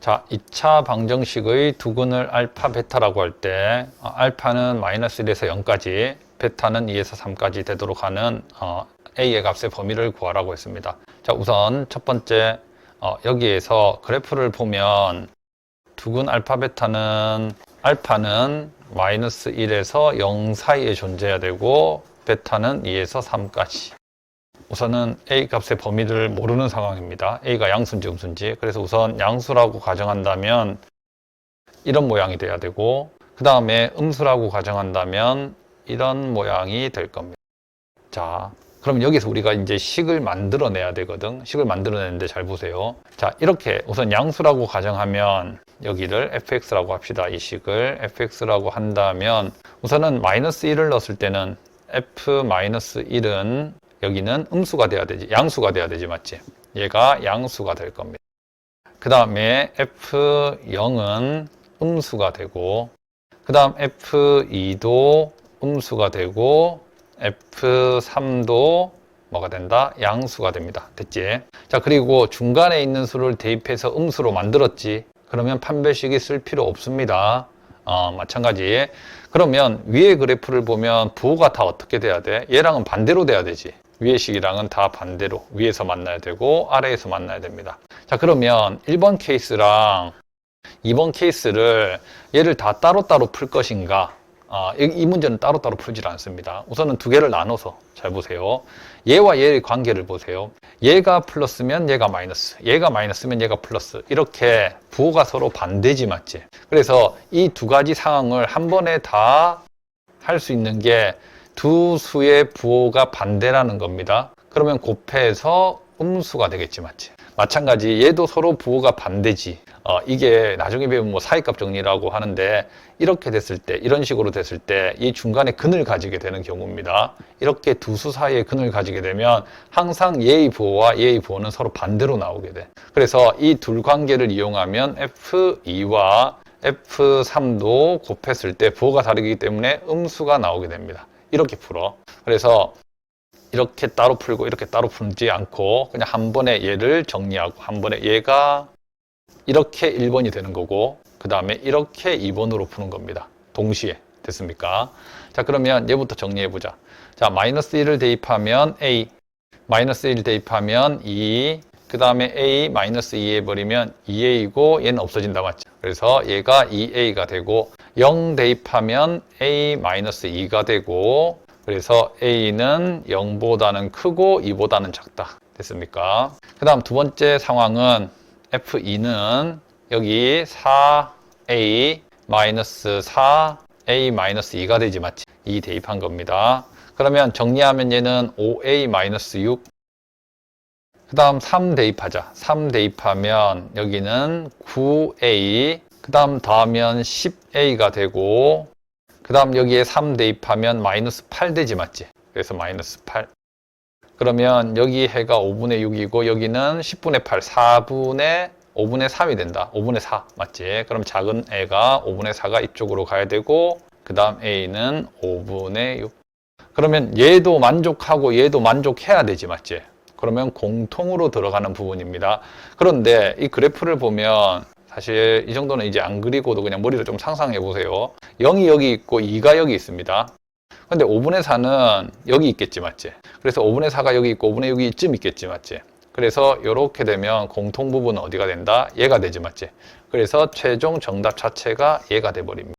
자, 2차 방정식의 두근을 알파, 베타라고 할 때 알파는 마이너스 1에서 0까지, 베타는 2에서 3까지 되도록 하는 A의 값의 범위를 구하라고 했습니다. 자, 우선 첫 번째 여기에서 그래프를 보면 두근 알파, 베타는 알파는 마이너스 1에서 0 사이에 존재해야 되고 베타는 2에서 3까지. 우선은 A 값의 범위를 모르는 상황입니다. A가 양수인지 음수인지. 그래서 우선 양수라고 가정한다면 이런 모양이 돼야 되고, 그 다음에 음수라고 가정한다면 이런 모양이 될 겁니다. 자, 그럼 여기서 우리가 이제 식을 만들어내야 되거든. 식을 만들어내는데 잘 보세요. 자, 이렇게 우선 양수라고 가정하면 여기를 fx라고 합시다. 이 식을 fx라고 한다면 우선은 마이너스 1을 넣었을 때는 f-1은 여기는 음수가 돼야 되지, 양수가 돼야 되지, 맞지? 얘가 양수가 될 겁니다. 그 다음에 F0은 음수가 되고, 그 다음 F2도 음수가 되고, F3도 뭐가 된다? 양수가 됩니다. 됐지? 자, 그리고 중간에 있는 수를 대입해서 음수로 만들었지? 그러면 판별식이 쓸 필요 없습니다. 마찬가지. 그러면 위에 그래프를 보면 부호가 다 어떻게 돼야 돼? 얘랑은 반대로 돼야 되지. 위의 식이랑은 다 반대로 위에서 만나야 되고 아래에서 만나야 됩니다. 자, 그러면 1번 케이스랑 2번 케이스를 얘를 다 따로따로 풀 것인가? 이 문제는 따로따로 풀질 않습니다. 우선은 두 개를 나눠서 잘 보세요. 얘와 얘의 관계를 보세요. 얘가 플러스면 얘가 마이너스, 얘가 마이너스면 얘가 플러스, 이렇게 부호가 서로 반대지, 맞지? 그래서 이 두 가지 상황을 한 번에 다 할 수 있는 게 두 수의 부호가 반대라는 겁니다. 그러면 곱해서 음수가 되겠지, 맞지? 마찬가지 얘도 서로 부호가 반대지. 이게 나중에 배우면 뭐 사이값 정리라고 하는데, 이렇게 됐을 때, 이런 식으로 됐을 때 이 중간에 근을 가지게 되는 경우입니다. 이렇게 두 수 사이에 근을 가지게 되면 항상 얘의 부호와 얘의 부호는 서로 반대로 나오게 돼. 그래서 이 둘 관계를 이용하면 F2와 F3도 곱했을 때 부호가 다르기 때문에 음수가 나오게 됩니다. 이렇게 풀어. 그래서 이렇게 따로 풀고 이렇게 따로 풀지 않고 그냥 한 번에 얘를 정리하고 한 번에 얘가 이렇게 1번이 되는 거고 그 다음에 이렇게 2번으로 푸는 겁니다. 동시에. 됐습니까? 자, 그러면 얘부터 정리해 보자. 자, 마이너스 1을 대입하면 A, 마이너스 1 대입하면 2, 그 다음에 A 마이너스 2 해버리면 2A이고 얘는 없어진다, 맞죠? 그래서 얘가 2A가 되고 0 대입하면 A 마이너스 2가 되고, 그래서 A는 0보다는 크고 2보다는 작다. 됐습니까? 그 다음 두 번째 상황은 F2는 여기 4A 마이너스 4A 마이너스 2가 되지, 맞지? 2 대입한 겁니다. 그러면 정리하면 얘는 5A 마이너스 6, 그 다음 3 대입하자. 3 대입하면 여기는 9A, 그 다음 더하면 10A가 되고, 그 다음 여기에 3 대입하면 마이너스 8 되지, 맞지? 그래서 마이너스 8. 그러면 여기 해가 5분의 6이고 여기는 10분의 8, 4분의 5분의 3이 된다. 5분의 4, 맞지? 그럼 작은 애가 5분의 4가 이쪽으로 가야 되고, 그 다음 A는 5분의 6. 그러면 얘도 만족하고 얘도 만족해야 되지, 맞지? 그러면 공통으로 들어가는 부분입니다. 그런데 이 그래프를 보면 사실 이 정도는 이제 안 그리고도 그냥 머리로 좀 상상해 보세요. 0이 여기 있고 2가 여기 있습니다. 근데 5분의 4는 여기 있겠지, 맞지? 그래서 5분의 4가 여기 있고 5분의 6이 이쯤 있겠지, 맞지? 그래서 이렇게 되면 공통 부분은 어디가 된다? 얘가 되지, 맞지? 그래서 최종 정답 자체가 얘가 돼버립니다.